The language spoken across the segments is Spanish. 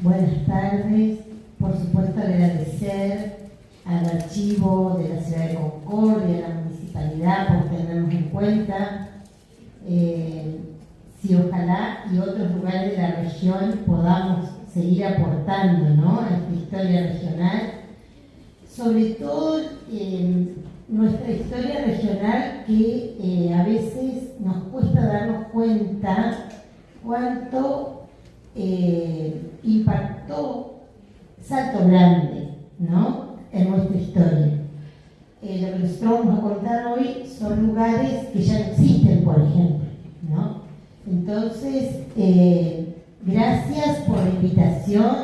Buenas tardes. Por supuesto, agradecer al archivo de la ciudad de Concordia, a la municipalidad por tenernos en cuenta. Si ojalá y otros lugares de la región podamos seguir aportando, ¿no?, a esta historia regional, sobre todo nuestra historia regional, que a veces nos cuesta darnos cuenta cuánto impactó Salto Grande, ¿no?, en nuestra historia. Lo que nosotros vamos a contar hoy son lugares que ya no existen, por ejemplo, ¿no? Entonces, gracias por la invitación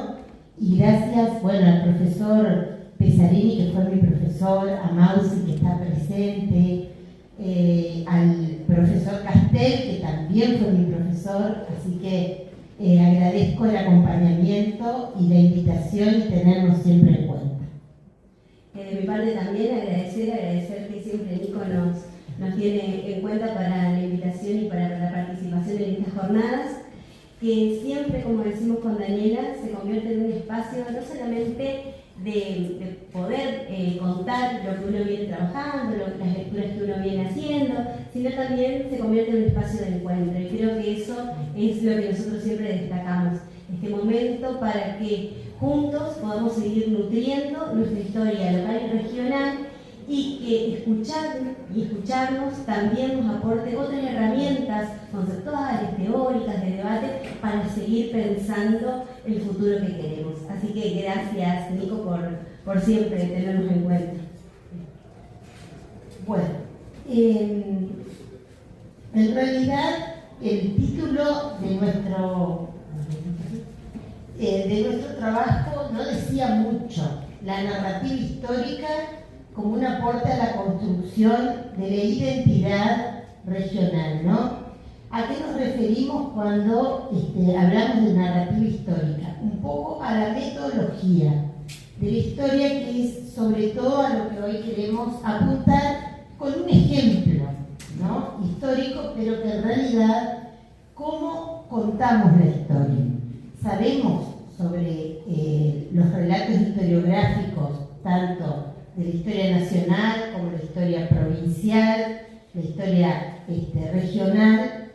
y gracias, bueno, al profesor Pesarini, que fue mi profesor, a Mausi, que está presente, al profesor Castel, que también fue mi profesor, así que agradezco el acompañamiento y la invitación y tenernos siempre en cuenta. De mi parte también agradecer que siempre Nico nos tiene en cuenta para la invitación y para la participación en estas jornadas, que siempre, como decimos con Daniela, se convierte en un espacio no solamente de poder contar lo que uno viene trabajando, las lecturas que uno viene haciendo, sino también se convierte en un espacio de encuentro, y creo que eso es lo que nosotros siempre destacamos, este momento para que juntos podamos seguir nutriendo nuestra historia local y regional, y que escucharnos también nos aporte otras herramientas conceptuales, teóricas, de debate, para seguir pensando el futuro que queremos. Así que gracias, Nico, por siempre tenernos en cuenta. Bueno, en realidad el título de nuestro trabajo no decía mucho: la narrativa histórica como un aporte a la construcción de la identidad regional, ¿no? ¿A qué nos referimos cuando hablamos de narrativa histórica? Un poco a la metodología de la historia, que es sobre todo a lo que hoy queremos apuntar con un ejemplo, ¿no?, histórico, pero que en realidad, ¿cómo contamos la historia? Sabemos sobre los relatos historiográficos, tanto de la historia nacional como la historia provincial, la historia regional,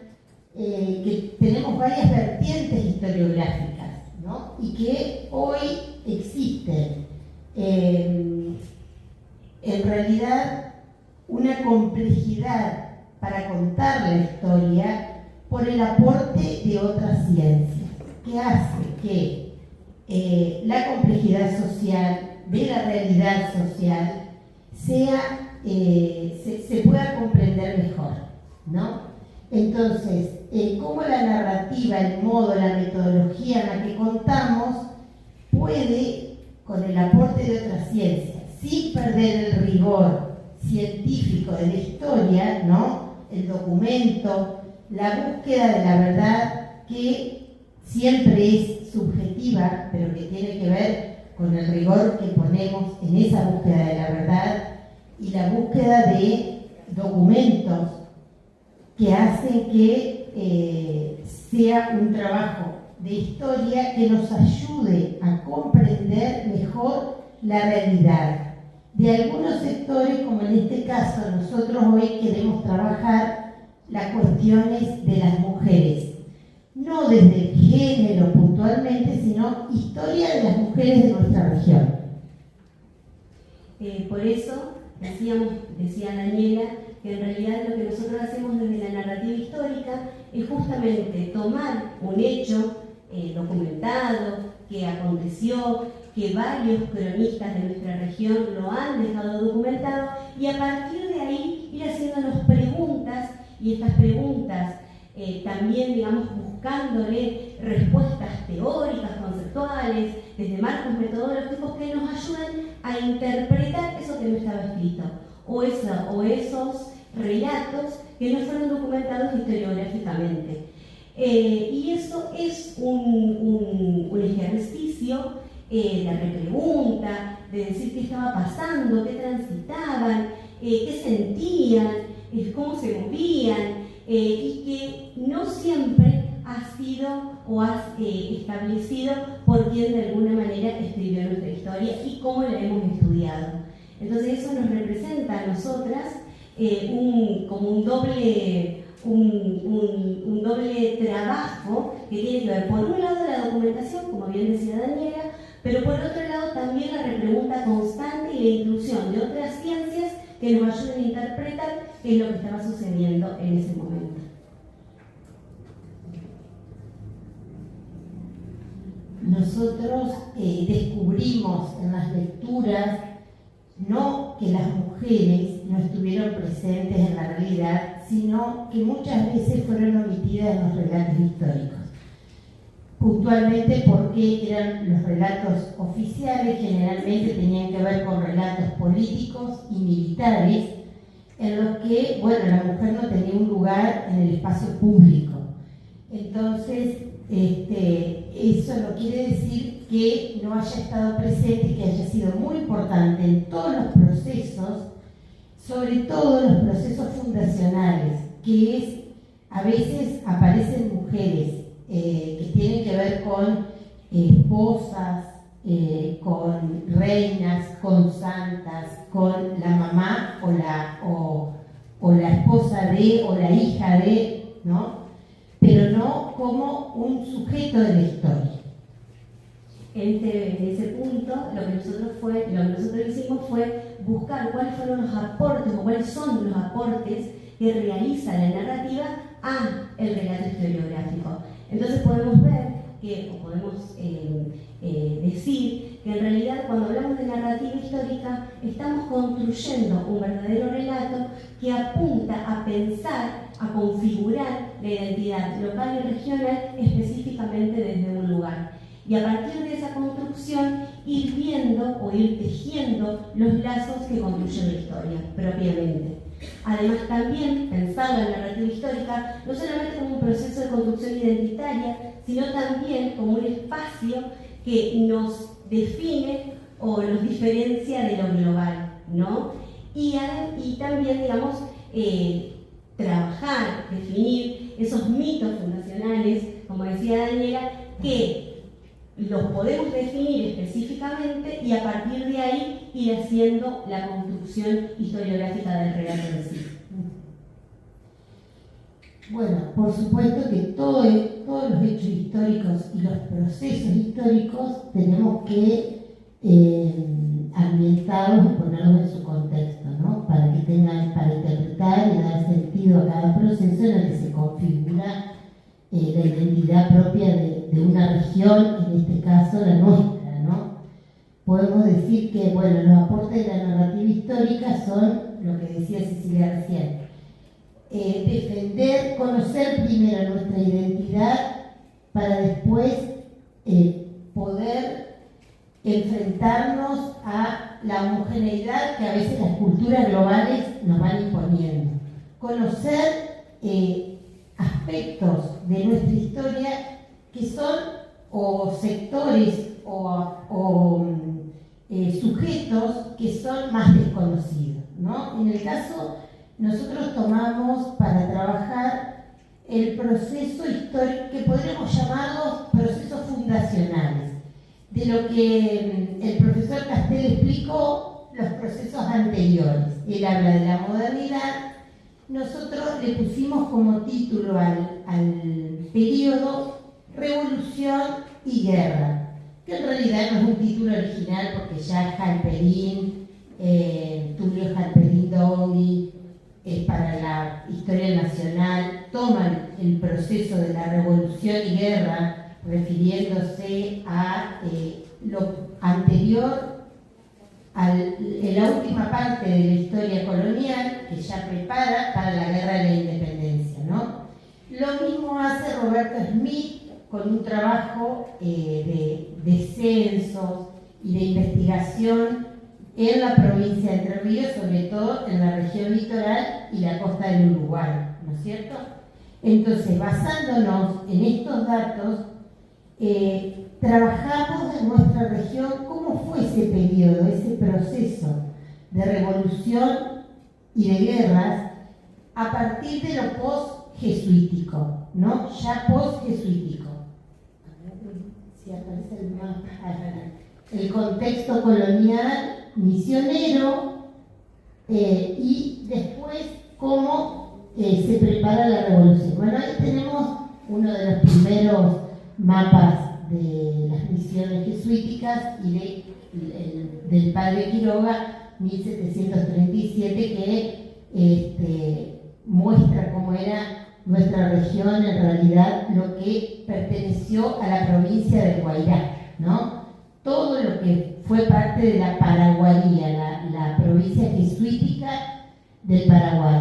que tenemos varias vertientes historiográficas, ¿no?, y que hoy existen en realidad una complejidad para contar la historia por el aporte de otras ciencias, que hace que la complejidad social de la realidad social se pueda comprender mejor, ¿no? Entonces, cómo la narrativa, el modo, la metodología en la que contamos puede, con el aporte de otras ciencias, sin perder el rigor científico de la historia, ¿no?, el documento, la búsqueda de la verdad, que siempre es subjetiva, pero que tiene que ver con el rigor que ponemos en esa búsqueda de la verdad, y la búsqueda de documentos que hacen que sea un trabajo de historia que nos ayude a comprender mejor la realidad de algunos sectores, como en este caso nosotros hoy queremos trabajar las cuestiones de las mujeres, no desde el género puntualmente, sino historia de las mujeres de nuestra región. Por eso decía Daniela, que en realidad lo que nosotros hacemos desde la narrativa histórica es justamente tomar un hecho documentado, que aconteció, que varios cronistas de nuestra región lo han dejado documentado, y a partir de ahí ir haciéndonos preguntas, y estas preguntas también, digamos, buscándole respuestas teóricas, conceptuales, desde marcos metodológicos que nos ayudan a interpretar eso que no estaba escrito, o esos relatos que no fueron documentados historiográficamente. Y eso es un ejercicio de repregunta, de decir qué estaba pasando, qué transitaban, qué sentían, cómo se movían, y que no siempre ha sido o ha establecido por quien de alguna manera escribió nuestra historia y cómo la hemos estudiado. Entonces eso nos representa a nosotras como un doble trabajo que tiene que ver por un lado la documentación, como bien decía Daniela, pero por otro lado también la repregunta constante y la inclusión de otras ciencias que nos ayuden a interpretar qué es lo que estaba sucediendo en ese momento. Nosotros descubrimos en las lecturas no que las mujeres no estuvieron presentes en la realidad, sino que muchas veces fueron omitidas en los relatos históricos. Puntualmente porque eran los relatos oficiales, generalmente tenían que ver con relatos políticos y militares, en los que, bueno, la mujer no tenía un lugar en el espacio público. Entonces, eso no quiere decir que no haya estado presente, que haya sido muy importante en todos los procesos, sobre todo los procesos fundacionales, que es, a veces aparecen mujeres que tienen que ver con esposas, con reinas, con santas, con la mamá o la esposa de o la hija de, ¿no? Pero no como un sujeto de la historia. En ese punto, lo que nosotros hicimos fue buscar cuáles fueron los aportes o cuáles son los aportes que realiza la narrativa a el relato historiográfico. Entonces podemos ver o podemos decir que en realidad cuando hablamos de narrativa histórica estamos construyendo un verdadero relato que apunta a pensar, a configurar la identidad local y regional específicamente desde un lugar. Y a partir de esa construcción ir viendo o ir tejiendo los lazos que construyen la historia propiamente. Además también pensar la narrativa histórica no solamente como un proceso de construcción identitaria, sino también como un espacio que nos define o nos diferencia de lo global, ¿no? Y también, digamos, trabajar, definir esos mitos fundacionales, como decía Daniela, que los podemos definir específicamente y a partir de ahí ir haciendo la construcción historiográfica del relato en sí. Bueno, por supuesto que todos los hechos históricos y los procesos históricos tenemos que ambientarlos y ponerlos en su contexto, ¿no? Para interpretar y dar sentido a cada proceso en el que se configura la identidad propia de una región, en este caso la nuestra, ¿no? Podemos decir que, bueno, los aportes de la narrativa histórica son lo que decía Cecilia recién. Defender, conocer primero nuestra identidad para después poder enfrentarnos a la homogeneidad que a veces las culturas globales nos van imponiendo. Conocer aspectos de nuestra historia que son o sectores o sujetos que son más desconocidos, ¿no? En el caso, nosotros tomamos para trabajar el proceso histórico que podríamos llamarlos procesos fundacionales, de lo que el profesor Castel explicó, los procesos anteriores. Él habla de la modernidad. Nosotros le pusimos como título al periodo Revolución y Guerra, que en realidad no es un título original porque ya Halperin, Tulio Halperin Domi, para la historia nacional, toman el proceso de la Revolución y Guerra refiriéndose a lo anterior, a la última parte de la historia colonial que ya prepara para la Guerra de la Independencia, ¿no? Lo mismo hace Roberto Smith con un trabajo de censos y de investigación en la provincia de Entre Ríos, sobre todo en la región litoral y la costa del Uruguay, ¿no es cierto? Entonces, basándonos en estos datos, trabajamos en nuestra región cómo fue ese periodo, ese proceso de revolución y de guerras a partir de lo post-jesuítico, ¿no? Ya post-jesuítico. A ver si aparece el mapa. El contexto colonial misionero y después cómo se prepara la revolución. Bueno, ahí tenemos uno de los primeros mapas de las misiones jesuíticas y del padre Quiroga, 1737, que muestra cómo era nuestra región, en realidad lo que perteneció a la provincia del Guairá, ¿no? Todo lo que fue parte de la Paraguaría, la provincia jesuítica del Paraguay,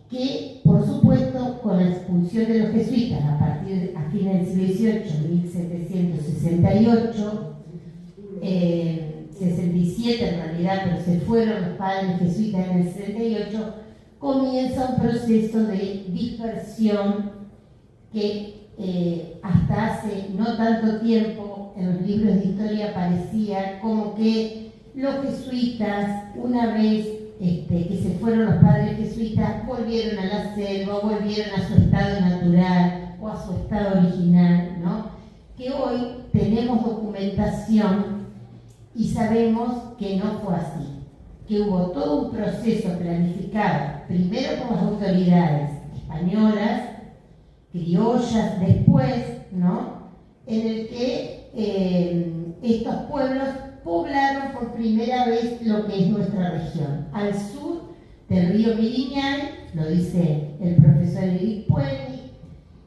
que por supuesto con la expulsión de los jesuitas a fines del siglo XVIII, 1768, 67 en realidad, pero se fueron los padres jesuitas en el 68, comienza un proceso de dispersión que hasta hace no tanto tiempo en los libros de historia parecía como que los jesuitas, una vez que se fueron los padres jesuitas, volvieron a la selva, volvieron a su estado natural o a su estado original, ¿no? Que hoy tenemos documentación y sabemos que no fue así, que hubo todo un proceso planificado, primero por las autoridades españolas, criollas después, ¿no? En el que estos pueblos poblaron por primera vez lo que es nuestra región, al sur del río Miriñay, lo dice el profesor Eric Puelli,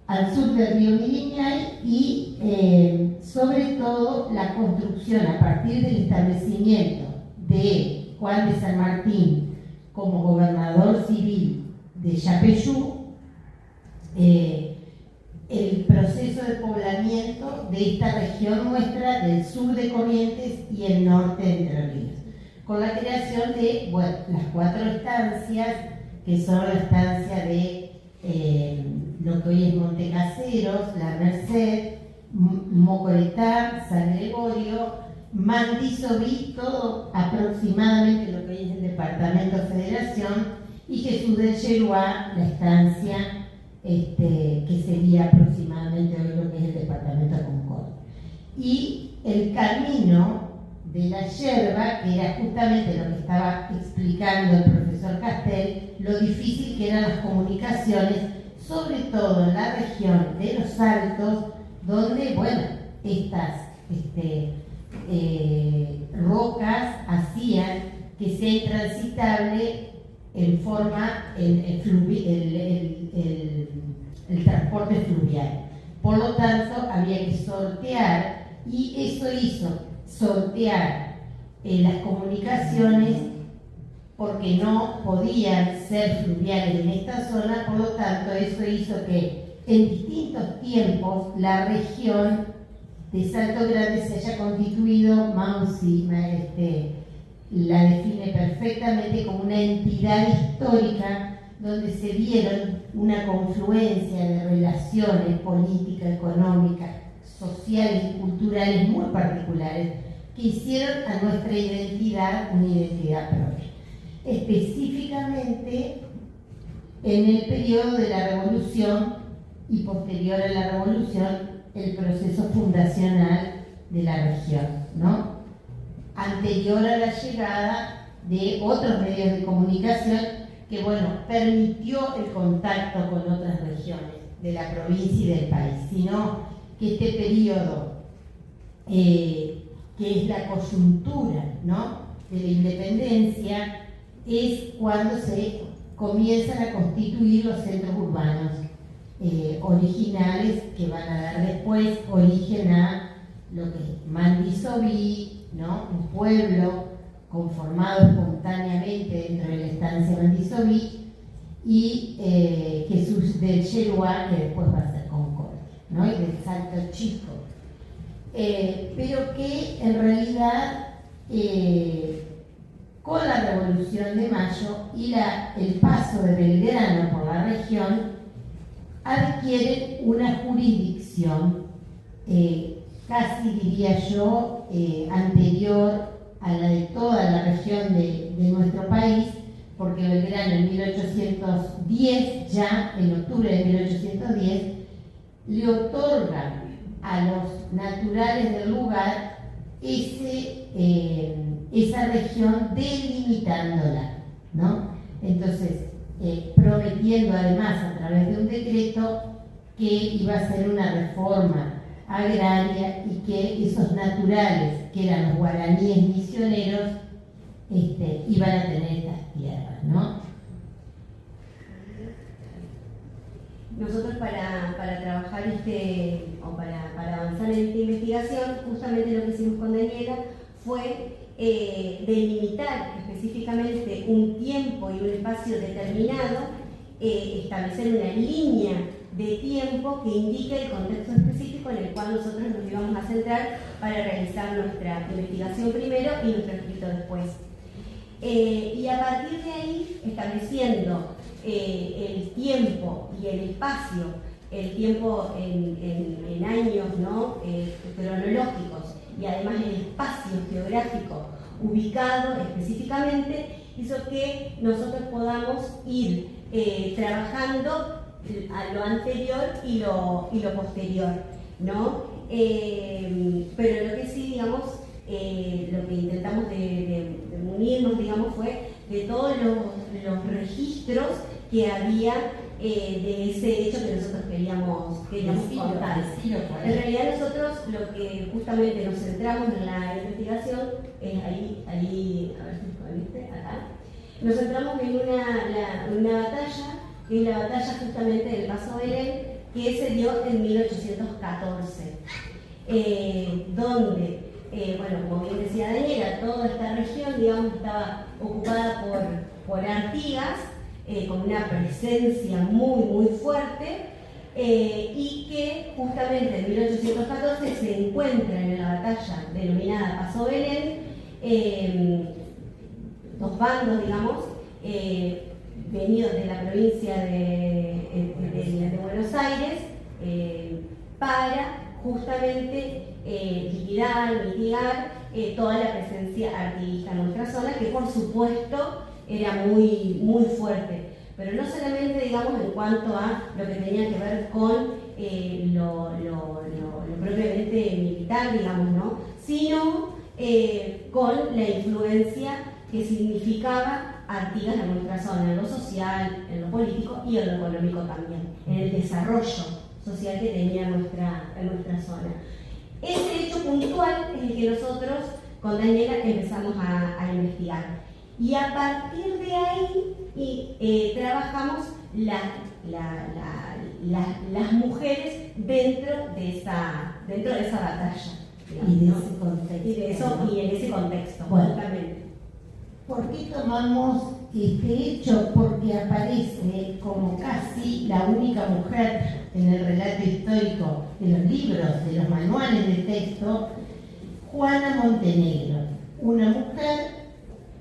al sur del río Miriñay y sobre todo la construcción a partir del establecimiento de Juan de San Martín como gobernador civil de Yapeyú, el proceso de poblamiento de esta región nuestra del sur de Corrientes y el norte de Entre Ríos, con la creación de las 4 estancias, que son la estancia de lo que hoy es Montecaseros, La Merced, Mocoretá, San Gregorio, Mandisoví, todo aproximadamente lo que hoy es el departamento Federación, y Jesús del Yeruá, la estancia que sería aproximadamente hoy lo que es el departamento Concordia. Y el camino de la yerba, que era justamente lo que estaba explicando el profesor Castel, lo difícil que eran las comunicaciones, sobre todo en la región de los Altos, donde, bueno, estas rocas hacían que sea intransitable en forma el transporte fluvial. Por lo tanto, había que sortear, y eso hizo sortear las comunicaciones porque no podían ser fluviales en esta zona. Por lo tanto, eso hizo que en distintos tiempos la región de Salto Grande se haya constituido. Mausi la define perfectamente como una entidad histórica donde se dieron una confluencia de relaciones políticas, económicas, sociales y culturales muy particulares que hicieron a nuestra identidad una identidad propia. Específicamente en el periodo de la Revolución y posterior a la Revolución, el proceso fundacional de la región, ¿no? Anterior a la llegada de otros medios de comunicación que, bueno, permitió el contacto con otras regiones de la provincia y del país, sino que este periodo, que es la coyuntura, ¿no?, de la independencia, es cuando se comienzan a constituir los centros urbanos originales que van a dar después origen a lo que es Mandisoví, ¿no?, un pueblo conformado espontáneamente dentro de la estancia Mandisoví, y Jesús del Yeruá, que después va a ser Concordia, ¿no?, y del Salto Chico, pero que en realidad con la Revolución de Mayo y el paso de Belgrano por la región adquieren una jurisdicción casi, diría yo, anterior a la de toda la región de nuestro país, porque Belgrano en 1810, ya en octubre de 1810, le otorga a los naturales del lugar esa región delimitándola, ¿no? Entonces, prometiendo además a través de un decreto que iba a ser una reforma agraria y que esos naturales, que eran los guaraníes misioneros, iban a tener estas tierras, ¿no? Nosotros para trabajar o para avanzar en esta investigación, justamente lo que hicimos con Daniela fue delimitar específicamente un tiempo y un espacio determinado, establecer una línea de tiempo que indique el contexto específico en el cual nosotros nos íbamos a centrar para realizar nuestra investigación primero y nuestro escrito después. Y a partir de ahí, estableciendo el tiempo y el espacio, el tiempo en años, ¿no? Cronológicos, y además el espacio geográfico ubicado específicamente, hizo que nosotros podamos ir trabajando a lo anterior y lo posterior, ¿no? Pero lo que sí, digamos, lo que intentamos de unirnos, digamos, fue de todos los registros que había de ese hecho que nosotros queríamos contar. En realidad nosotros lo que justamente nos centramos en la investigación es ahí, a ver si viste, acá. Nos centramos en una batalla, que es la batalla justamente del Paso Belén, que se dio en 1814, donde, bueno, como bien decía Daniela, toda esta región, digamos, estaba ocupada por Artigas, con una presencia muy fuerte, y que justamente en 1814 se encuentran en la batalla denominada Paso Belén dos bandos, digamos, venidos de la provincia de Buenos Aires, para justamente mitigar toda la presencia artiguista en nuestra zona, que por supuesto era muy fuerte, pero no solamente, digamos, en cuanto a lo que tenía que ver con lo propiamente militar, digamos, ¿no? Sino con la influencia que significaba Artigas en nuestra zona, en lo social, en lo político y en lo económico también, en el desarrollo social que tenía nuestra zona. Ese hecho puntual es el que nosotros con Daniela empezamos a investigar. Y a partir de ahí trabajamos las mujeres dentro de esa batalla. Digamos, y en ese contexto, bueno, justamente. ¿Por qué tomamos este hecho? Porque aparece como casi la única mujer en el relato histórico de los libros, de los manuales de texto, Juana Montenegro, una mujer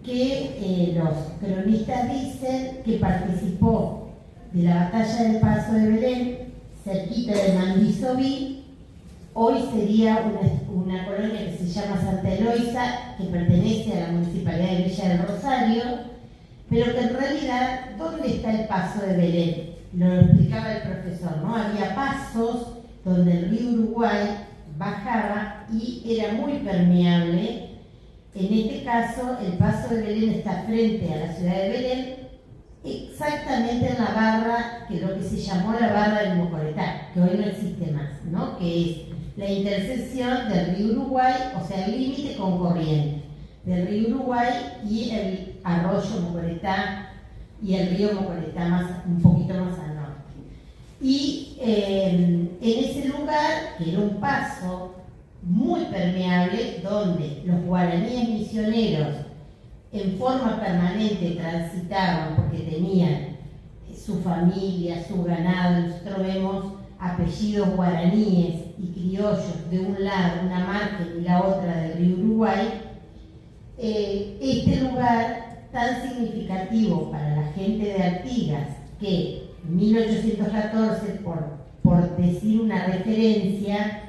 que los cronistas dicen que participó de la batalla del Paso de Belén, cerquita de Mandisoví. Hoy sería una colonia que se llama Santa Eloisa, que pertenece a la Municipalidad de Villa del Rosario, pero que en realidad, ¿dónde está el Paso de Belén? Lo explicaba el profesor, ¿no? Había pasos donde el río Uruguay bajaba y era muy permeable. En este caso, el Paso de Belén está frente a la ciudad de Belén, exactamente en la barra, que es lo que se llamó la barra del Mocoretá, que hoy no existe más, ¿no? Que es la intersección del río Uruguay, o sea, el límite con Corrientes, del río Uruguay y el arroyo Mocoretá y el río Mocoretá un poquito más al norte. Y en ese lugar, que era un paso muy permeable, donde los guaraníes misioneros en forma permanente transitaban porque tenían su familia, su ganado. Nosotros vemos apellidos guaraníes y criollos de un lado, una margen y la otra del río Uruguay. Este lugar tan significativo para la gente de Artigas, que en 1814, por decir una referencia,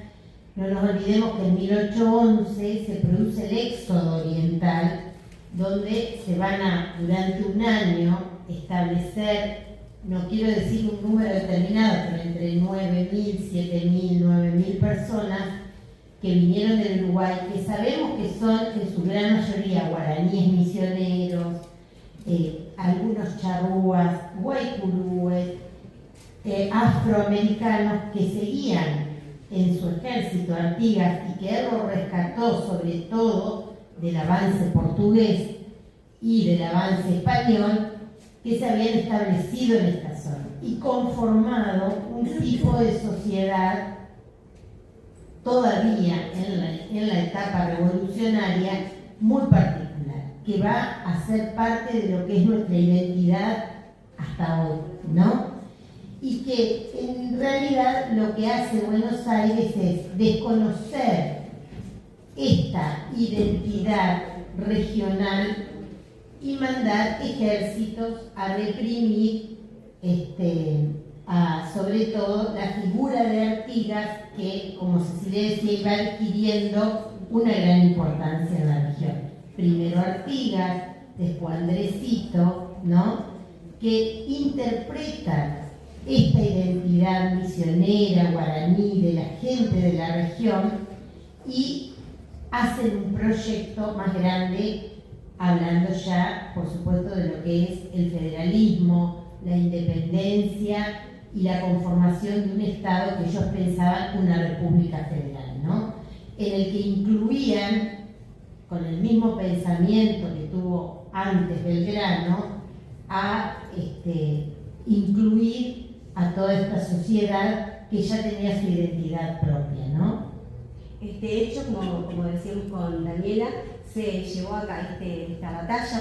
no nos olvidemos que en 1811 se produce el éxodo oriental, donde se van a, durante un año, establecer no quiero decir un número determinado, pero entre 9.000, 7.000, 9.000 personas que vinieron del Uruguay, que sabemos que son en su gran mayoría guaraníes misioneros, algunos charrúas, guaycurúes, afroamericanos que seguían en su ejército Artigas y que él lo rescató sobre todo del avance portugués y del avance español, que se habían establecido en esta zona y conformado un tipo de sociedad todavía en la etapa revolucionaria muy particular, que va a ser parte de lo que es nuestra identidad hasta hoy, ¿no? Y que en realidad lo que hace Buenos Aires es desconocer esta identidad regional y mandar ejércitos a reprimir sobre todo la figura de Artigas, que, como Cecilia decía, iba adquiriendo una gran importancia en la región. Primero Artigas, después Andresito, ¿no? Que interpretan esta identidad misionera, guaraní, de la gente de la región y hacen un proyecto más grande, hablando ya, por supuesto, de lo que es el federalismo, la independencia y la conformación de un Estado que ellos pensaban una república federal, ¿no? En el que incluían, con el mismo pensamiento que tuvo antes Belgrano, a incluir a toda esta sociedad que ya tenía su identidad propia, ¿no? Este hecho, como decíamos con Daniela, se llevó acá, esta batalla se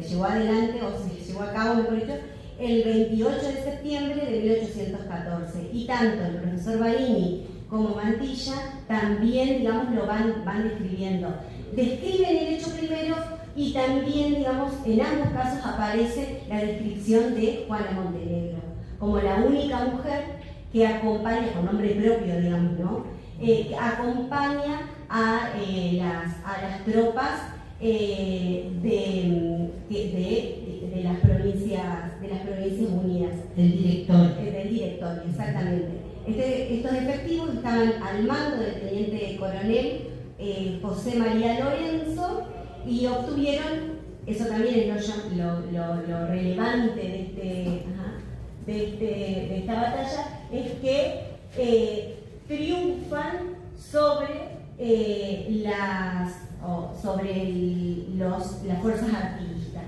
llevó adelante, o se llevó a cabo, mejor dicho, el 28 de septiembre de 1814. Y tanto el profesor Barini como Mantilla también, digamos, lo van describiendo. Describen el hecho primero y también, digamos, en ambos casos aparece la descripción de Juana Montenegro como la única mujer que acompaña, con nombre propio, digamos, ¿no? Que acompaña a las tropas de las provincias unidas. Del directorio. Del directorio, exactamente. Estos efectivos estaban al mando del teniente coronel José María Lorenzo y obtuvieron, eso también es lo relevante de esta batalla, es que triunfan sobre las fuerzas artiguistas,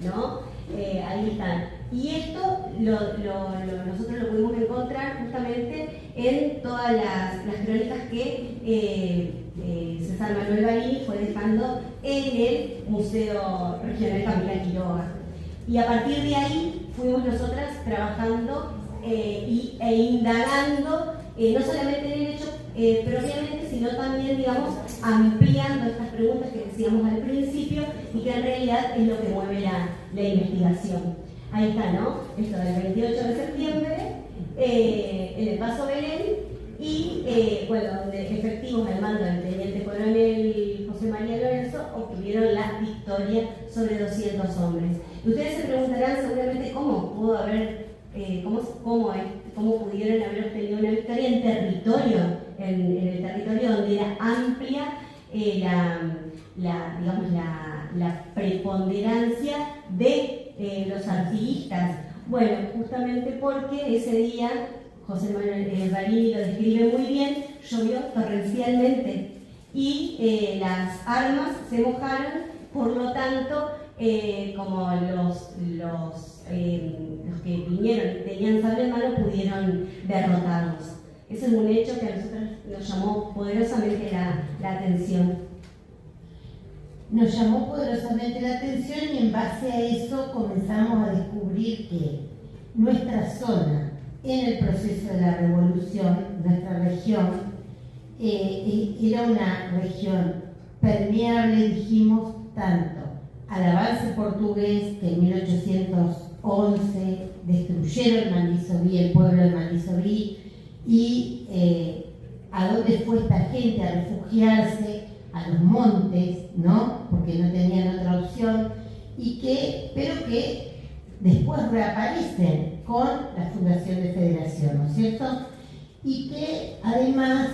¿no? Ahí están. Y esto nosotros lo pudimos encontrar justamente en todas las crónicas que César Manuel Barini fue dejando en el Museo Regional Camila Quiroga. Y a partir de ahí fuimos nosotras trabajando e indagando, no solamente en el hecho propiamente, sino también, digamos, ampliando estas preguntas que decíamos al principio y que en realidad es lo que mueve la investigación. Ahí está, ¿no? Esto del 28 de septiembre, en el Paso Belén, y donde efectivos al mando del teniente coronel José María Lorenzo obtuvieron la victoria sobre 200 hombres. Y ustedes se preguntarán seguramente cómo pudieron haber obtenido una victoria en el territorio donde era amplia la preponderancia de los artiguistas. Bueno, justamente porque ese día José Manuel Barini lo describe muy bien, llovió torrencialmente y las armas se mojaron, por lo tanto, como los que vinieron y tenían sable en mano pudieron derrotarlos. Ese es un hecho que a nosotros nos llamó poderosamente la atención. Nos llamó poderosamente la atención y en base a eso comenzamos a descubrir que nuestra zona, en el proceso de la revolución, nuestra región, era una región permeable, dijimos, tanto al avance portugués, que en 1811 destruyeron Mandisoví, el pueblo de Mandisoví, y a dónde fue esta gente a refugiarse, a los montes, ¿no? Porque no tenían otra opción, pero que después reaparecen con la fundación de federación, ¿no es cierto? Y que además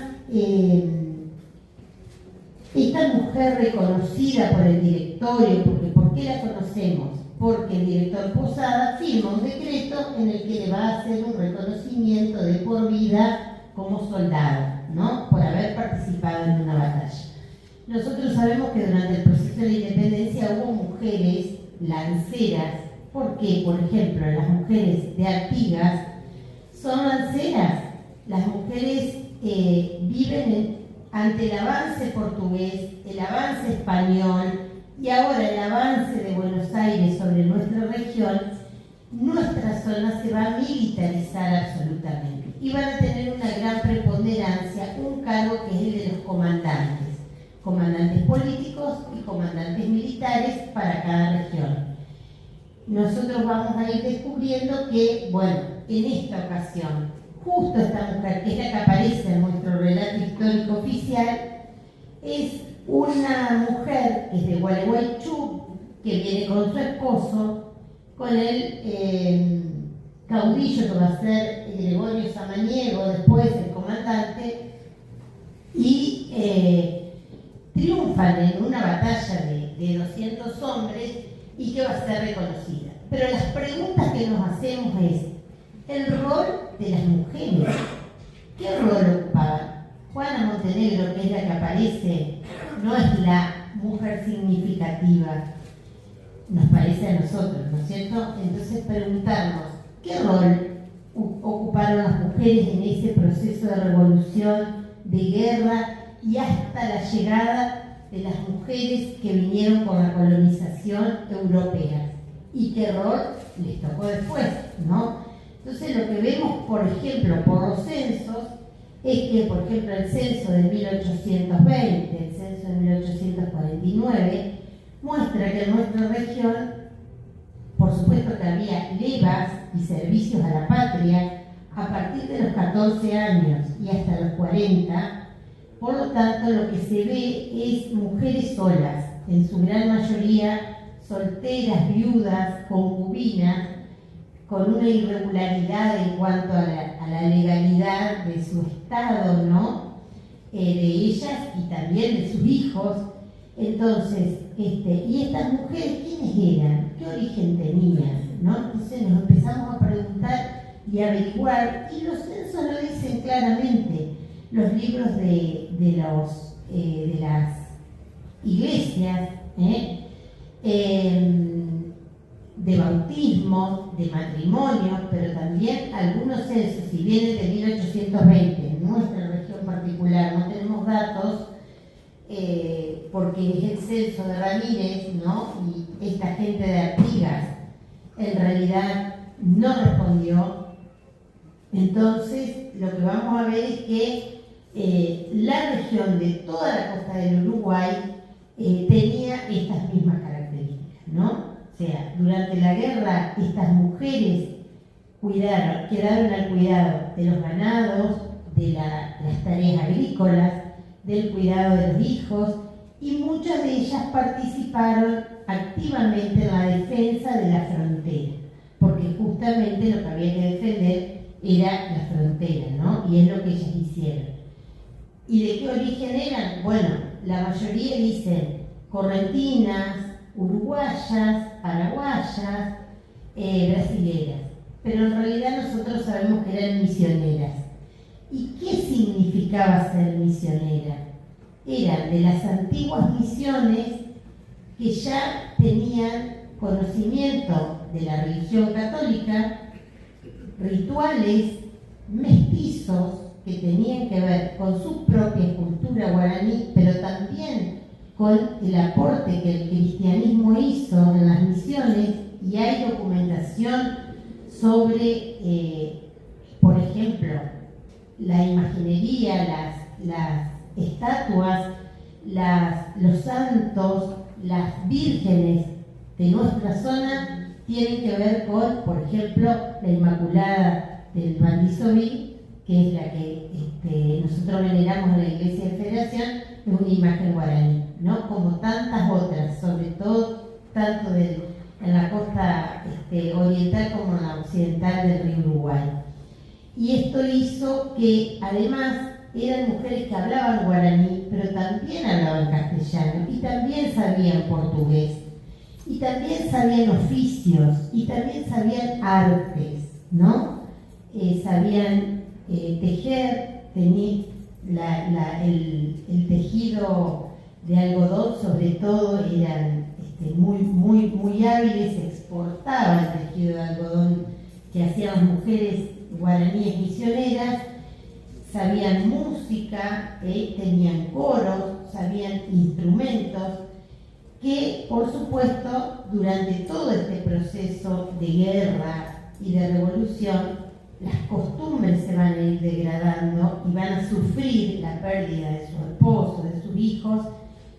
esta mujer reconocida por el directorio, porque ¿por qué la conocemos? Porque el director Posada firma un decreto en el que le va a hacer un reconocimiento de por vida como soldado, ¿no? Por haber participado en una batalla. Nosotros sabemos que durante el proceso de la independencia hubo mujeres lanceras, porque, por ejemplo, las mujeres de Artigas son lanceras. Las mujeres viven ante el avance portugués, el avance español y ahora el avance de Buenos Aires sobre nuestra región. Nuestra zona se va a militarizar absolutamente y van a tener una gran preponderancia, un cargo que es el de los comandantes políticos y comandantes militares para cada región. Nosotros vamos a ir descubriendo que, bueno, en esta ocasión, justo esta mujer, que es la que aparece en nuestro relato histórico oficial, es una mujer que es de Gualeguaychú, que viene con su esposo, con el caudillo que va a ser Gregorio Samaniego, después el comandante, y triunfan en una batalla de 200 hombres y que va a ser reconocida. Pero las preguntas que nos hacemos es, el rol de las mujeres, ¿qué rol ocupaban? Juana Montenegro, que es la que aparece, no es la mujer significativa, nos parece a nosotros, ¿no es cierto? Entonces preguntarnos, ¿qué rol ocuparon las mujeres en ese proceso de revolución, de guerra y hasta la llegada de las mujeres que vinieron con la colonización europea? ¿Y qué rol les tocó después, no? Entonces lo que vemos, por ejemplo, por los censos, es que, por ejemplo, el censo de 1820, el censo de 1849, muestra que en nuestra región, por supuesto que había levas y servicios a la patria a partir de los 14 años y hasta los 40, por lo tanto lo que se ve es mujeres solas, en su gran mayoría solteras, viudas, concubinas, con una irregularidad en cuanto a la legalidad de su estado, ¿no? De ellas y también de sus hijos. Entonces, y estas mujeres, ¿quiénes eran? ¿Qué origen tenían? ¿No? Entonces nos empezamos a preguntar y a averiguar, y los censos lo dicen claramente. Los libros de las iglesias, de bautismo, de matrimonio, pero también algunos censos, si vienen de 1820, en nuestra región particular no tenemos datos, porque es el censo de Ramírez, ¿no? Y esta gente de Artigas en realidad no respondió. Entonces lo que vamos a ver es que la región de toda la costa del Uruguay tenía estas mismas características, ¿no? O sea, durante la guerra estas mujeres quedaron al cuidado de los ganados, de las tareas agrícolas, del cuidado de los hijos, y muchas de ellas participaron activamente en la defensa de la frontera, porque justamente lo que había que defender era la frontera, ¿no? Y es lo que ellas hicieron. ¿Y de qué origen eran? Bueno, la mayoría dicen correntinas, uruguayas, paraguayas, brasileras, pero en realidad nosotros sabemos que eran misioneras. ¿Y qué significaba ser misionera? Eran de las antiguas misiones que ya tenían conocimiento de la religión católica, rituales mestizos que tenían que ver con su propia cultura guaraní, pero también con el aporte que el cristianismo hizo en las misiones, y hay documentación sobre, por ejemplo, la imaginería, las estatuas, los santos, las vírgenes de nuestra zona tienen que ver con, por ejemplo, la Inmaculada del Bandisoví, que es la que nosotros veneramos en la Iglesia de Federación, es una imagen guaraní, ¿no? Como tantas otras, sobre todo tanto del en la costa oriental como en la occidental del río Uruguay. Y esto hizo que además eran mujeres que hablaban guaraní, pero también hablaban castellano y también sabían portugués y también sabían oficios y también sabían artes, ¿no? Sabían tejer, tenían el tejido de algodón, sobre todo, eran muy hábiles, exportaban el tejido de algodón que hacían las mujeres guaraníes misioneras, sabían música, tenían coros, sabían instrumentos, que por supuesto durante todo este proceso de guerra y de revolución las costumbres se van a ir degradando y van a sufrir la pérdida de su esposo, de sus hijos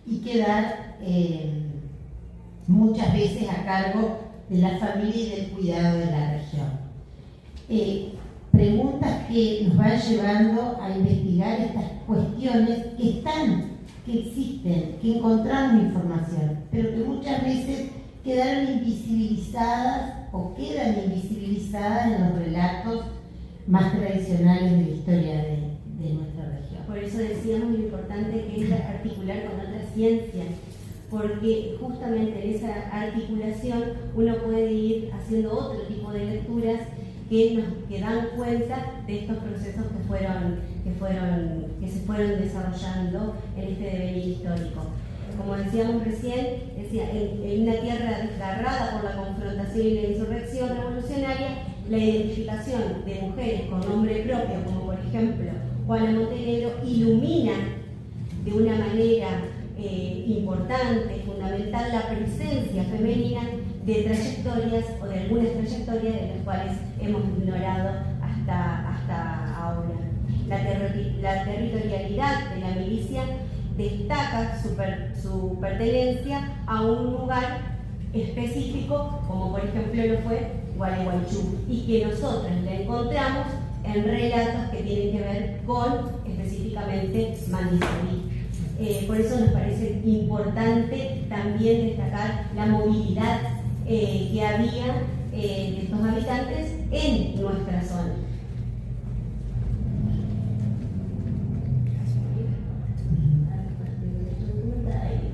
y quedar muchas veces a cargo de la familia y del cuidado de la región. Preguntas que nos van llevando a investigar estas cuestiones que existen, que encontramos información, pero que muchas veces quedaron invisibilizadas o quedan invisibilizadas en los relatos más tradicionales de la historia de nuestra región. Por eso decíamos lo importante que es articular con otras ciencias, porque justamente en esa articulación uno puede ir haciendo otro tipo de lecturas que dan cuenta de estos procesos que se fueron desarrollando en este devenir histórico. Como decíamos recién, en una tierra desgarrada por la confrontación y la insurrección revolucionaria, la identificación de mujeres con nombre propio, como por ejemplo Juana Montenegro, ilumina de una manera importante, fundamental, la presencia femenina de trayectorias o de algunas trayectorias de las cuales hemos ignorado hasta ahora. La territorialidad de la milicia destaca su pertenencia a un lugar específico, como por ejemplo lo fue Gualeguaychú, y que nosotros la encontramos en relatos que tienen que ver con específicamente Mandisoví. Por eso nos parece importante también destacar la movilidad que había de estos habitantes en nuestra zona.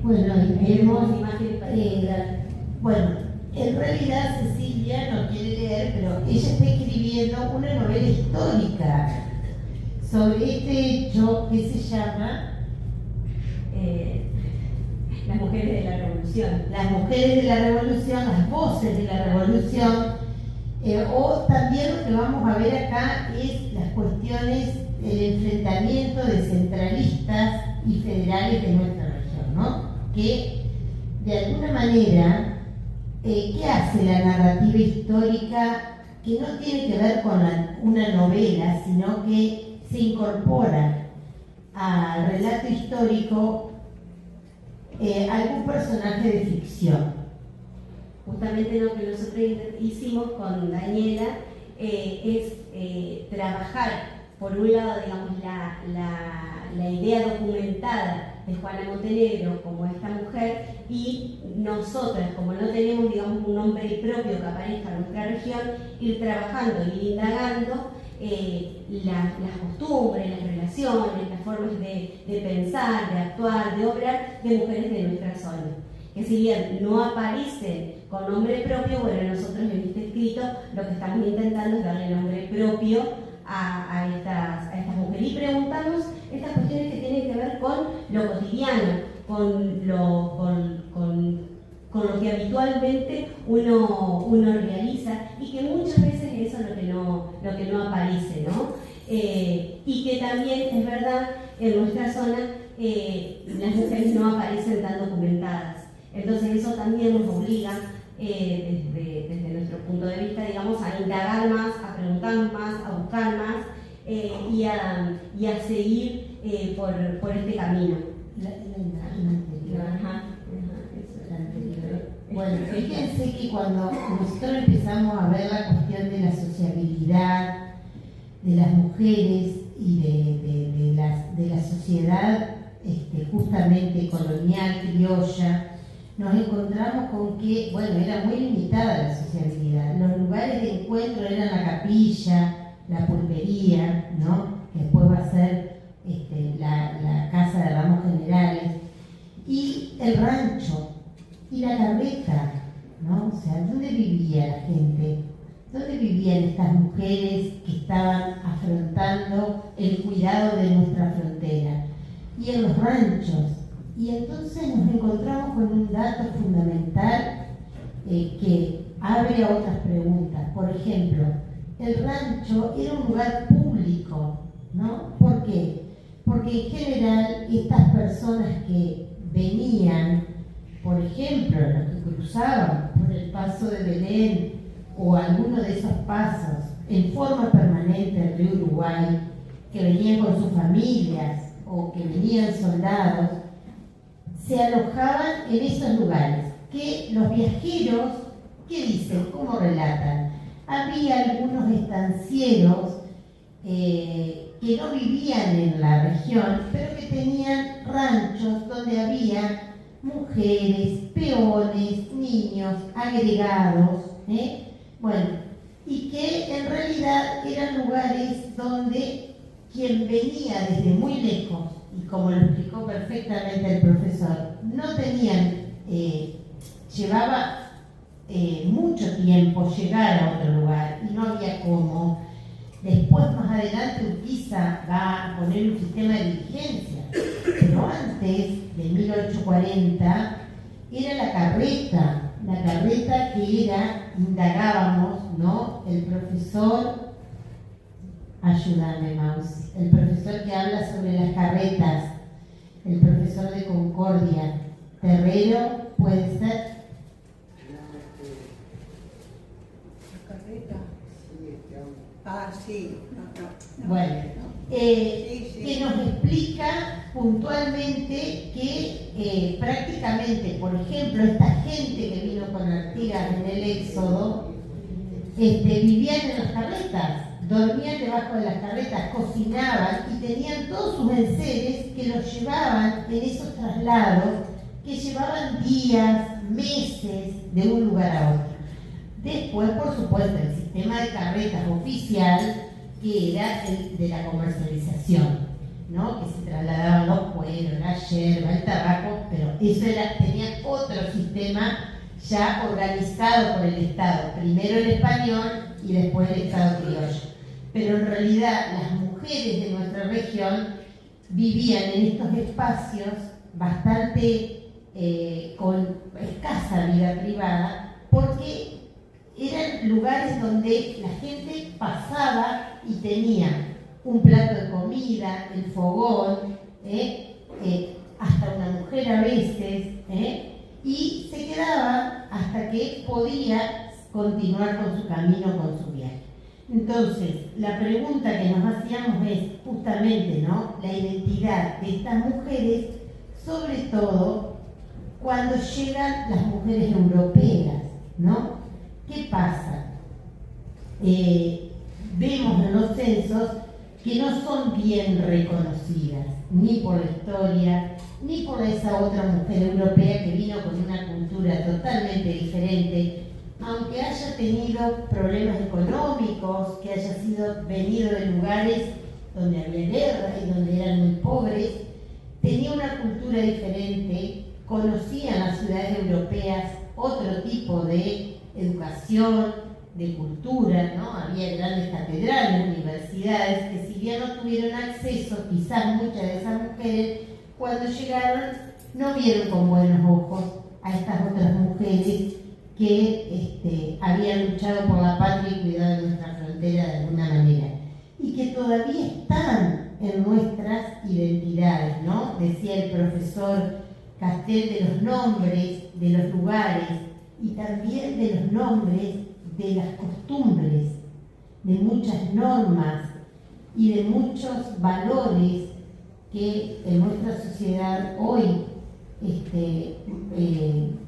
Bueno, y vemos, en realidad Cecilia no quiere leer, pero ella está escribiendo una novela histórica sobre este hecho que se llama Las mujeres de la revolución. Las mujeres de la revolución, las voces de la revolución, o también lo que vamos a ver acá es las cuestiones del enfrentamiento de centralistas y federales de nuestra región, ¿no? Que de alguna manera, ¿qué hace la narrativa histórica? Que no tiene que ver con una novela, sino que se incorpora al relato histórico algún personaje de ficción. Justamente lo que nosotros hicimos con Daniela es trabajar, por un lado, digamos, la idea documentada de Juana Montenegro como esta mujer, y nosotras, como no tenemos, digamos, un nombre propio que aparezca en nuestra región, ir trabajando y indagando las costumbres, las relaciones, las formas de pensar, de actuar, de obrar de mujeres de nuestra zona. Que si bien no aparecen con nombre propio, bueno, nosotros en este escrito lo que estamos intentando es darle nombre propio a estas mujeres y preguntamos estas cuestiones que tienen que ver con lo cotidiano, con lo que habitualmente uno realiza, y que muchas veces eso es lo que no aparece, ¿no? Y que también es verdad, en nuestra zona las mujeres no aparecen tan documentadas. Entonces eso también nos obliga, desde nuestro punto de vista, digamos, a indagar más, a preguntar más, a buscar más y a seguir por este camino. Bueno, fíjense que cuando nosotros empezamos a ver la cuestión de la sociabilidad de las mujeres y de la sociedad justamente colonial, criolla, nos encontramos con que, bueno, era muy limitada la sociabilidad. Los lugares de encuentro eran la capilla, la pulpería, ¿no? Que después va a ser la casa de ramos generales, y el rancho, y la carreta, ¿no? O sea, ¿dónde vivía la gente? ¿Dónde vivían estas mujeres que estaban afrontando el cuidado de nuestra frontera? Y en los ranchos. Y entonces nos encontramos con un dato fundamental que abre a otras preguntas. Por ejemplo, el rancho era un lugar público, ¿no? ¿Por qué? Porque en general estas personas que venían, por ejemplo, los que cruzaban por el paso de Belén o alguno de esos pasos en forma permanente del río Uruguay, que venían con sus familias o que venían soldados, se alojaban en esos lugares, que los viajeros, ¿qué dicen? ¿Cómo relatan? Había algunos estancieros que no vivían en la región, pero que tenían ranchos donde había mujeres, peones, niños, agregados, bueno, y que en realidad eran lugares donde quien venía desde muy lejos, y como lo explicó perfectamente el profesor, no tenían, llevaba mucho tiempo llegar a otro lugar y no había cómo. Después, más adelante, Urquiza va a poner un sistema de diligencia, pero antes de 1840 era la carreta que era, indagábamos, ¿no? El profesor, ayúdame, Maus, el profesor que habla sobre las carretas, el profesor de Concordia, Terrero, ¿puede ser? Sí. Bueno, Sí. que nos explica puntualmente que prácticamente, por ejemplo, esta gente que vino con Artigas en el Éxodo, vivían en las carretas, dormían debajo de las carretas, cocinaban y tenían todos sus enseres que los llevaban en esos traslados que llevaban días, meses de un lugar a otro. Después, por supuesto, el sistema de carretas oficial, que era el de la comercialización, ¿no? Que se trasladaban los cueros, la yerba, el tabaco, pero eso tenía otro sistema ya organizado por el Estado, primero el español y después el Estado criollo. Pero en realidad las mujeres de nuestra región vivían en estos espacios bastante con escasa vida privada, porque eran lugares donde la gente pasaba y tenía un plato de comida, el fogón, hasta una mujer a veces, y se quedaba hasta que podía continuar con su camino, con su viaje. Entonces, la pregunta que nos hacíamos es justamente, ¿no?, la identidad de estas mujeres, sobre todo cuando llegan las mujeres europeas, ¿no? ¿Qué pasa? Vemos en los censos que no son bien reconocidas, ni por la historia, ni por esa otra mujer europea que vino con una cultura totalmente diferente, aunque haya tenido problemas económicos, que haya venido de lugares donde había guerra y donde eran muy pobres, tenía una cultura diferente, conocían las ciudades europeas otro tipo de educación, de cultura, ¿no? Había grandes catedrales, universidades, que si bien no tuvieron acceso, quizás muchas de esas mujeres, cuando llegaron, no vieron con buenos ojos a estas otras mujeres que habían luchado por la patria y cuidado de nuestra frontera de alguna manera, y que todavía están en nuestras identidades, ¿no? Decía el profesor Castel de los nombres, de los lugares, y también de los nombres de las costumbres, de muchas normas y de muchos valores que en nuestra sociedad hoy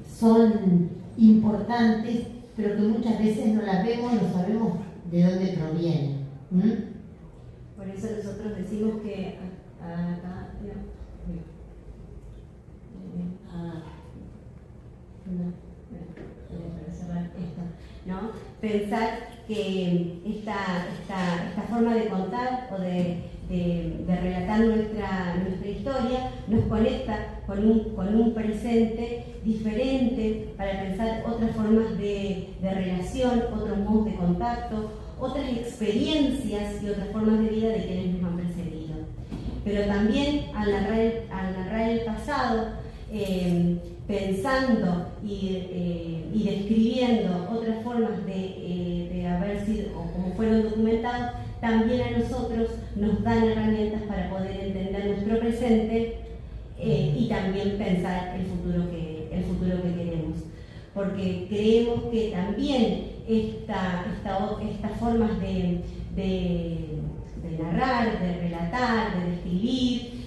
son importantes, pero que muchas veces no las vemos, no sabemos de dónde provienen. Por eso nosotros decimos que acá, pensar que esta forma de contar o de relatar nuestra historia nos conecta con un presente diferente para pensar otras formas de relación, otros modos de contacto, otras experiencias y otras formas de vida de quienes nos han precedido. Pero también al narrar el pasado, pensando y describiendo otras formas de haber sido o como fueron documentados, también a nosotros nos dan herramientas para poder entender nuestro presente y también pensar el futuro que queremos. Porque creemos que también estas formas de narrar, de relatar, de describir,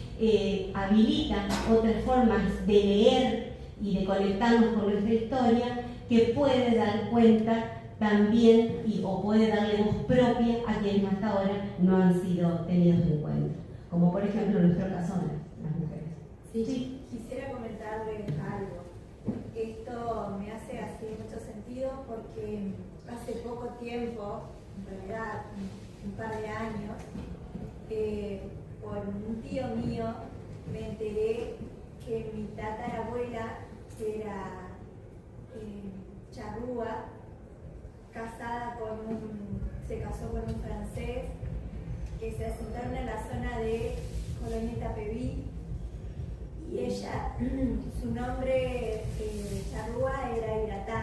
habilitan otras formas de leer y de conectarnos con nuestra historia que puede dar cuenta también o puede darle voz propia a quienes hasta ahora no han sido tenidos en cuenta, como por ejemplo en nuestro caso las mujeres. Sí. Quisiera comentarles algo. Esto me hace así mucho sentido porque hace poco tiempo, en realidad un par de años, por un tío mío me enteré que mi tatarabuela, que era charrúa, se casó con un francés, que se asentaron en la zona de Colonia Itapeví, y ella, su nombre charrúa era Iratá,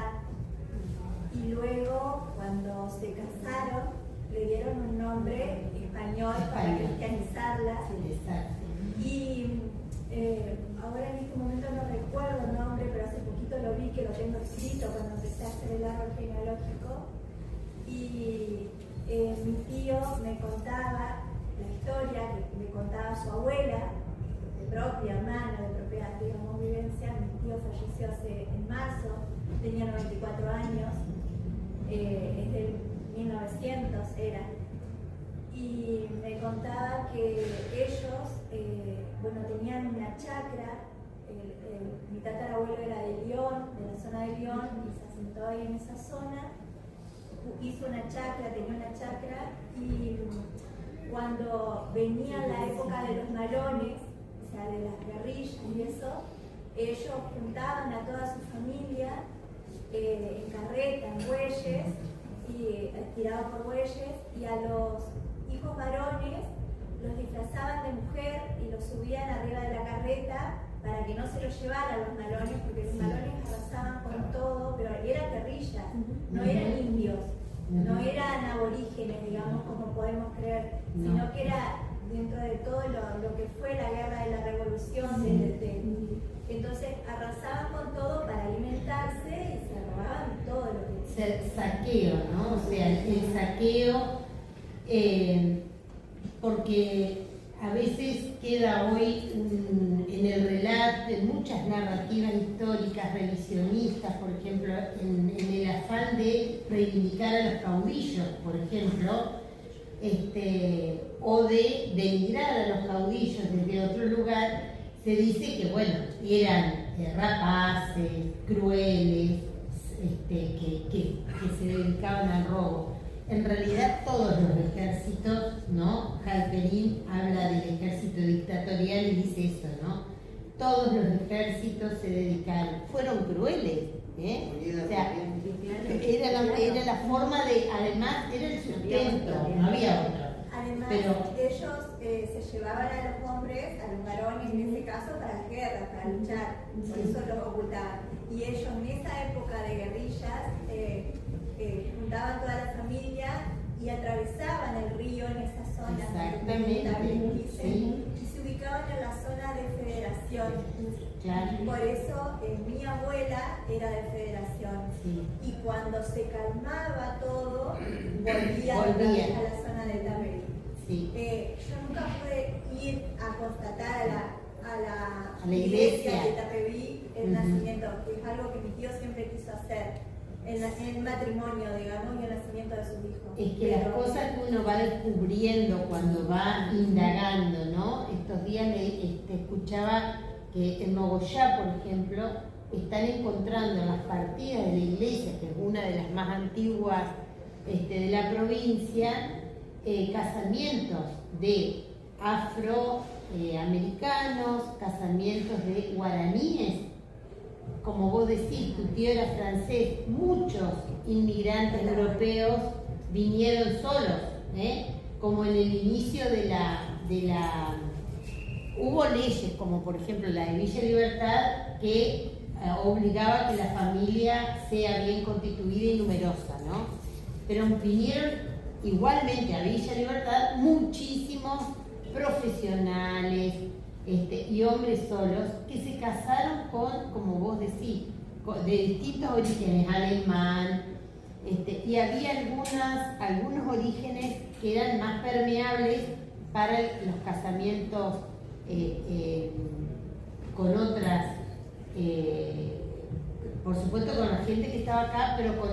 y luego cuando se casaron le dieron un nombre español para cristianizarla. Y ahora en este momento no recuerdo el nombre, pero hace poquito lo vi, que lo tengo escrito cuando empecé a hacer el árbol genealógico. Y mi tío me contaba la historia que me contaba su abuela, de propia mano, de propia, digamos, vivencia. Mi tío falleció en marzo, tenía 94 años, es del 1900 era. Y me contaba que ellos, tenían una chacra. Mi tatarabuelo era de León, de la zona de León, y se asentó ahí en esa zona. Hizo una chacra, tenía una chacra, y cuando venía la época de los malones, o sea, de las guerrillas y eso, ellos juntaban a toda su familia en carreta, en bueyes, y tirados por bueyes, y a los hijos varones los disfrazaban de mujer y los subían arriba de la carreta para que no se los llevaran los malones, porque los malones arrasaban con todo, pero eran guerrillas, no eran indios, no eran aborígenes, digamos, como podemos creer, sino que era dentro de todo lo que fue la guerra de la revolución. Entonces arrasaban con todo para alimentarse y se robaban todo lo que... Saqueo, ¿no? O sea, el saqueo, porque a veces queda hoy en el relato, en muchas narrativas históricas revisionistas, por ejemplo, en el afán de reivindicar a los caudillos, por ejemplo, o de denigrar a los caudillos desde otro lugar, se dice que, bueno, eran rapaces, crueles, que se dedicaban al robo. En realidad todos los ejércitos, ¿no? Halperin habla del ejército dictatorial y dice eso, ¿no? Todos los ejércitos se dedicaron, fueron crueles, o sea, era la forma de, además era el sustento, no había otro. Además, pero ellos se llevaban a los hombres, a los varones en ese caso, para las guerras, para luchar, por eso los ocultaban. Y ellos en esa época de guerrillas juntaban toda la familia y atravesaban el río en esa zona. Exactamente, sí. Y se ubicaban en la zona de Federación. Claro. Por eso mi abuela era de Federación. Sí. Y cuando se calmaba todo, volvía. A la zona de Itapeví. Sí. Yo nunca pude ir a constatar a la iglesia de Itapeví el nacimiento, que es algo que mi tío siempre quiso hacer. En el matrimonio, digamos, y el nacimiento de sus hijos. Es que las cosas que uno va descubriendo cuando va indagando, ¿no? Estos días escuchaba que en Mogollá, por ejemplo, están encontrando en las partidas de la iglesia, que es una de las más antiguas de la provincia casamientos de afroamericanos, casamientos de guaraníes. Como vos decís, tu tío era francés, muchos inmigrantes europeos vinieron solos, como en el inicio de la... Hubo leyes, como por ejemplo la de Villa Libertad, que obligaba a que la familia sea bien constituida y numerosa, ¿no? Pero vinieron igualmente a Villa Libertad muchísimos profesionales y hombres solos que se casaron con, como vos decís, de distintos orígenes, alemán, y había algunos orígenes que eran más permeables para los casamientos con otras, por supuesto con la gente que estaba acá, pero con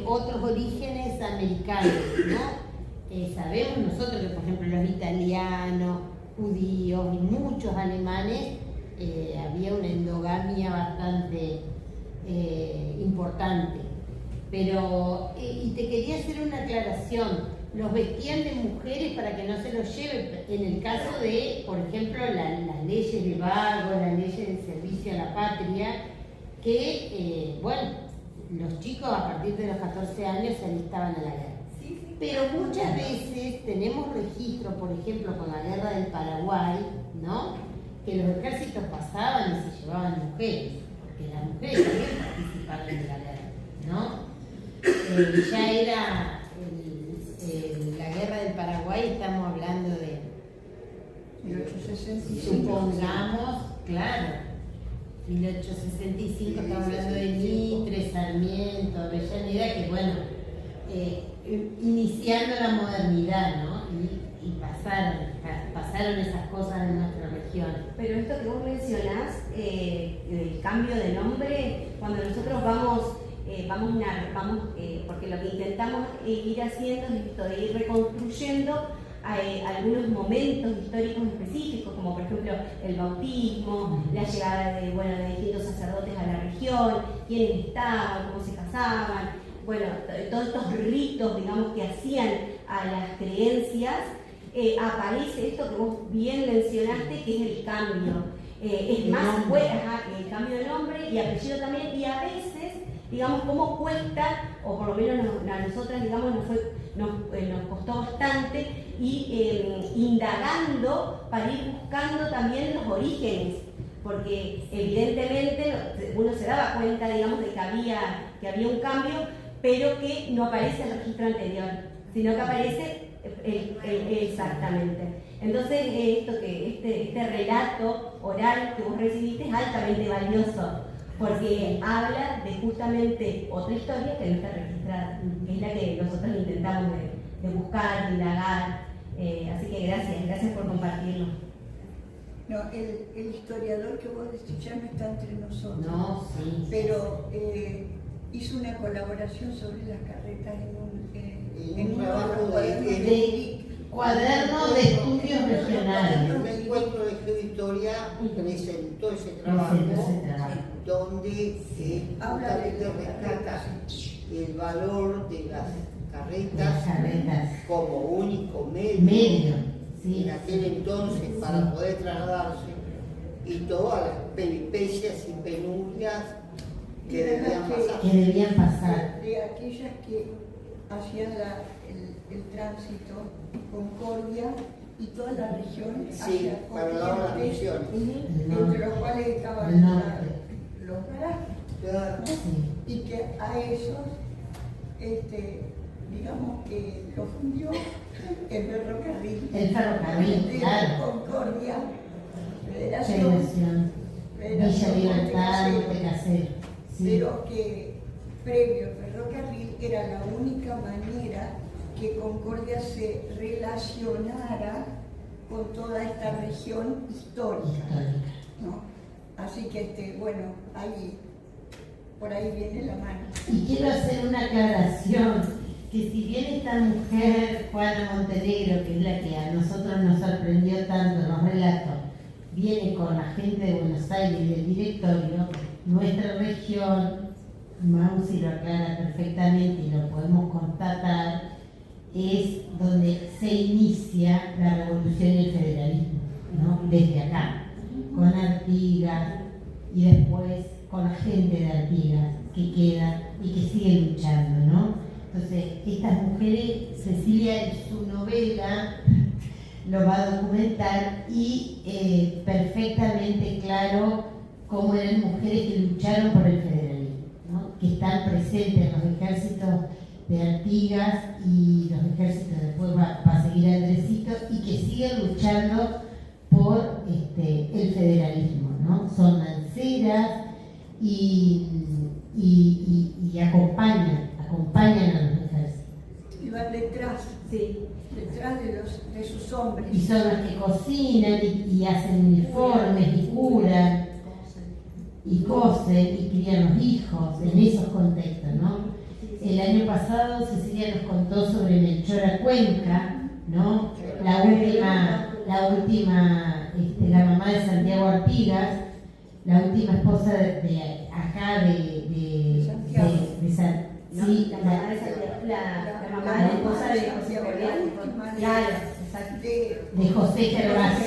otros orígenes americanos, ¿no? Sabemos nosotros que, por ejemplo, los italianos, judíos y muchos alemanes, había una endogamia bastante importante. Pero, y te quería hacer una aclaración, los vestían de mujeres para que no se los lleve, en el caso de, por ejemplo, las leyes de vago, las leyes de servicio a la patria, que, bueno, los chicos a partir de los 14 años se alistaban a la guerra. Pero muchas veces tenemos registro, por ejemplo, con la guerra del Paraguay, ¿no? Que los ejércitos pasaban y se llevaban mujeres, porque las mujeres también participaban en la guerra, ¿no? Ya era la guerra del Paraguay, estamos hablando de 1865. Supongamos, claro, 1865, estamos hablando de Mitre, Sarmiento, Avellaneda, que bueno, iniciando la modernidad, ¿no? Y pasaron esas cosas en nuestra región. Pero esto que vos mencionás, el cambio de nombre, cuando nosotros vamos, porque lo que intentamos ir haciendo es esto de ir reconstruyendo algunos momentos históricos específicos, como por ejemplo el bautismo, la llegada de distintos sacerdotes a la región, quiénes estaban, cómo se casaban, bueno, todos estos ritos, digamos, que hacían a las creencias. Aparece esto que vos bien mencionaste, que es el cambio. Es más, el cambio de nombre y apellido también, y a veces, digamos, cómo cuesta, o por lo menos a nosotras, digamos, nos costó bastante, y indagando para ir buscando también los orígenes, porque evidentemente uno se daba cuenta, digamos, de que había un cambio, pero que no aparece el registro anterior, sino que aparece exactamente. Entonces, este relato oral que vos recibiste es altamente valioso, porque habla de justamente otra historia que no está registrada, que es la que nosotros intentamos de buscar, de indagar. Así que gracias por compartirlo. No, el historiador que vos decís ya no está entre nosotros. No, sí. Pero hizo una colaboración sobre las carretas en un trabajo de cuaderno de estudios regionales. En el encuentro de Geohistoria presentó ese trabajo, donde justamente rescata el valor de las carretas como único medio en aquel entonces para poder trasladarse, y todas las peripecias y penurias que debían pasar. De aquellas que hacían el tránsito, Concordia y toda la región Sí, para las misiones. entre los cuales estaban los garajes. Claro. Y que a esos, digamos que lo fundió el ferrocarril. El ferrocarril, de claro. Concordia, Federación, Villa Libertad, Montecasero. Sí. Pero que previo al ferrocarril era la única manera que Concordia se relacionara con toda esta región histórica, ¿no? Así que, bueno, por ahí viene la mano. Y quiero hacer una aclaración, que si bien esta mujer, Juana Montenegro, que es la que a nosotros nos sorprendió tanto en los relatos, viene con la gente de Buenos Aires y del directorio, nuestra región Mausi lo aclara perfectamente y lo podemos constatar, es donde se inicia la revolución y el federalismo, ¿no? Desde acá, con Artigas y después con la gente de Artigas que queda y que sigue luchando, ¿no? Entonces, estas mujeres, Cecilia en su novela lo va a documentar y perfectamente claro cómo eran mujeres que lucharon por el federalismo, ¿no? Que están presentes en los ejércitos de Artigas y los ejércitos después va a seguir Andresito y que siguen luchando por el federalismo, ¿no? Son lanceras y acompañan a los ejércitos. Y van detrás, Sí. detrás de sus hombres. Y son los que cocinan y hacen uniformes y curan y cosen y crían los hijos en esos contextos, ¿no? El año pasado Cecilia nos contó sobre Melchora Cuenca, ¿no? La mamá de Santiago Artigas, la última esposa de acá de sí, La mamá de Santiago, la mamá de la esposa de José Gervasio. Claro, exacto. de José Gervasio.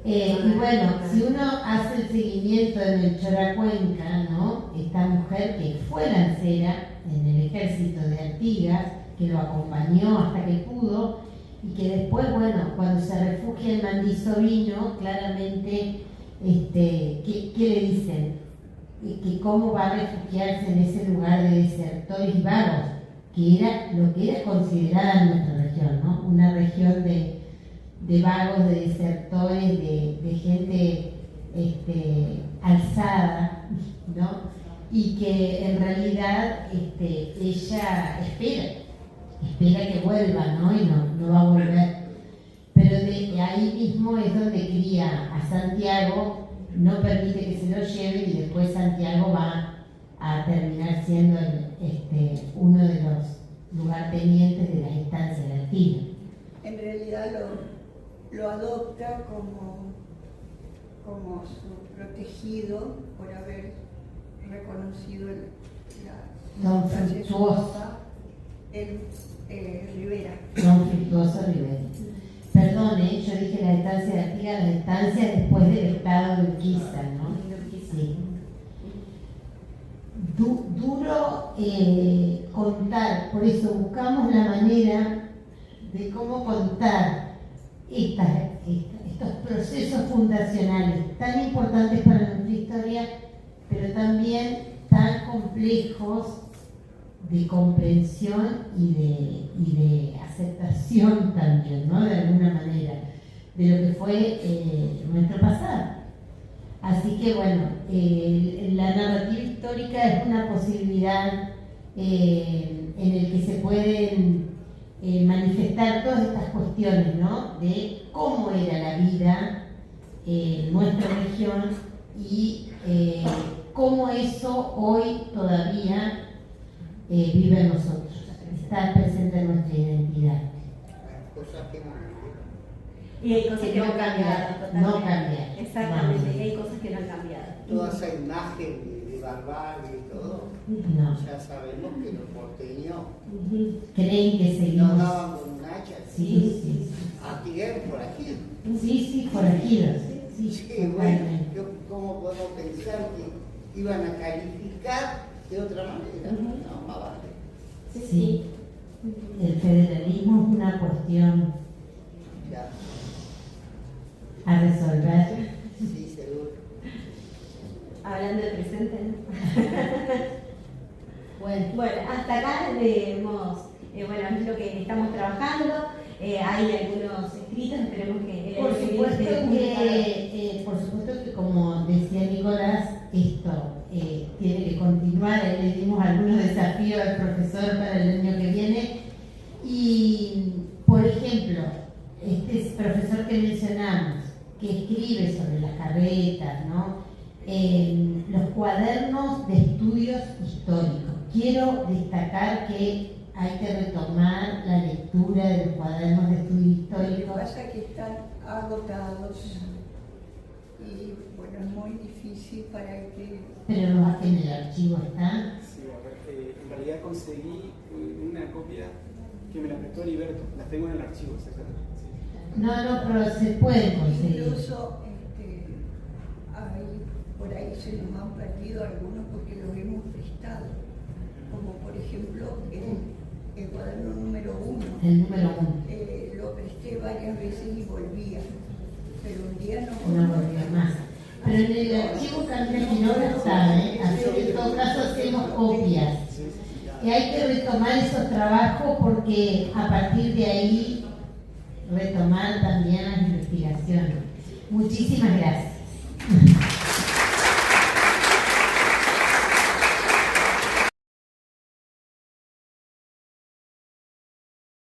Y bueno, si uno hace el seguimiento de Melchora Cuenca, ¿no? Esta mujer que fue lancera en el ejército de Artigas, que lo acompañó hasta que pudo, y que después, bueno, cuando se refugia en Mandisovino, claramente, ¿qué le dicen? Que cómo va a refugiarse en ese lugar de desertores y vagos, que era lo que era considerada en nuestra región, ¿no? Una región de vagos, de desertores, de gente alzada, ¿no? Y que en realidad ella espera que vuelva, ¿no? Y no va a volver. Pero de ahí mismo es donde cría a Santiago, no permite que se lo lleven y después Santiago va a terminar siendo uno de los lugartenientes de las estancias de Artigas. En realidad lo adopta como su protegido por haber reconocido Don Fructuoso. Rivera. Don Fructuoso Rivera. Perdone, yo dije la estancia de Artigas, la estancia después del estado de Urquiza, ¿no? Sí. Duro contar, por eso buscamos la manera de cómo contar estos procesos fundacionales tan importantes para nuestra historia, pero también tan complejos de comprensión y de aceptación también, ¿no? De alguna manera, de lo que fue nuestro pasado. Así que bueno, la narrativa histórica es una posibilidad en el que se pueden manifestar todas estas cuestiones, ¿no? De cómo era la vida en nuestra región y cómo eso hoy todavía vive en nosotros, está presente en nuestra identidad. Cosas que no. Y hay cosas que no han cambiado totalmente. No cambian. Exactamente, No. y hay cosas que no han cambiado. Toda esa imagen de barbarie y todo, No. ya sabemos que los porteños Creen que no seguimos. daban con un hacha. Sí. Artiguero por aquí. Sí, forajidos. Sí, Sí, bueno, totalmente. ¿cómo podemos pensar que iban a calificar de otra manera? No, más vale. Sí. El federalismo es una cuestión Ya, a resolver. sí, seguro. Hablando de presente, ¿no? Bueno, Bueno, hasta acá hemos, bueno, es lo que estamos trabajando. Hay algunos escritos, esperemos que el por año que supuesto viene esté que como decía Nicolás, esto tiene que continuar. Ahí le dimos algunos desafíos al profesor para el año que viene. Y, por ejemplo, este profesor que mencionamos, que escribe sobre las carretas, ¿no? Los cuadernos de estudios históricos. Quiero destacar que hay que retomar la lectura de los cuadernos de estudios Lo que históricos. pasa es que están agotados y bueno, es muy difícil. difícil para el que... Pero no, en el archivo está. Sí, a ver, en realidad conseguí una copia que me la prestó Heriberto. Las tengo en el archivo, exactamente. Sí. No, pero se puede conseguir. Incluso por ahí se nos han perdido algunos porque los hemos prestado. Como por ejemplo el cuaderno número 1. El número 1. Lo presté varias veces y volvía. Pero un día No volvía más. Pero en el archivo Carmen Quiroga está, así que en todo caso hacemos copias. Y hay que retomar esos trabajos porque a partir de ahí retomar también las investigaciones. Muchísimas gracias.